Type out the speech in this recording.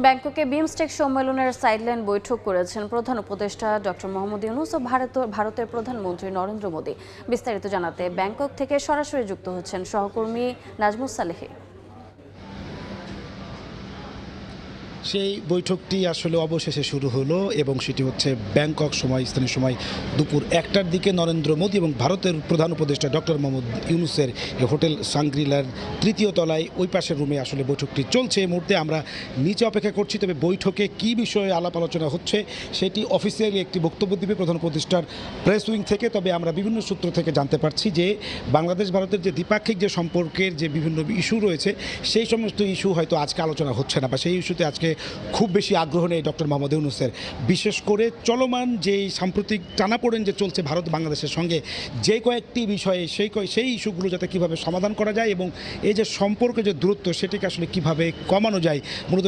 ব্যাংককে বিমস্টেক সম্মেলনের সাইডলাইন বৈঠক করেছেন প্রধান উপদেষ্টা ডক্টর মোহাম্মদ ইউনূস ও ভারতের প্রধানমন্ত্রী নরেন্দ্র মোদী। বিস্তারিত জানাতে ব্যাংকক থেকে সরাসরি যুক্ত হচ্ছেন সহকর্মী নাজমুস সালেহী। সেই বৈঠকটি আসলে অবশেষে শুরু হলো এবং সেটি হচ্ছে ব্যাংকক সময় স্থানীয় সময় দুপুর 1টার দিকে নরেন্দ্র মোদী এবং ভারতের প্রধান উপদেষ্টা ডক্টর মোহাম্মদ ইউনূসের হোটেল সাংগ্রিলার 3য় তলায় ওই পাশের রুমে আসলে বৈঠকটি চলছে। এই মুহূর্তে আমরা নিচে অপেক্ষা করছি, তবে বৈঠকে কী বিষয়ে আলাপ আলোচনা হচ্ছে সেটি অফিসিয়ালি একটি বক্তব্য দিবে প্রধান উপদেষ্টার প্রেস উইং থেকে। তবে আমরা বিভিন্ন সূত্র থেকে জানতে পারছি যে বাংলাদেশ ভারতের যে দ্বিপাক্ষিক যে সম্পর্কের যে বিভিন্ন ইস্যু রয়েছে সেই সমস্ত ইস্যু হয়তো আজকে আলোচনা হচ্ছে না, বা সেই ইস্যুতে আজকে খুব বেশি আগ্রহ নেই ডক্টর মোহাম্মদ ইউনূসের। বিশেষ করে চলমান যেই সাম্প্রতিক টানাপোড়েন যে চলছে ভারত বাংলাদেশের সঙ্গে, যে কয়েকটি বিষয়ে সেই ইস্যুগুলো যাতে কীভাবে সমাধান করা যায় এবং এই যে সম্পর্কের যে দূরত্ব সেটিকে আসলে কীভাবে কমানো যায়, মূলত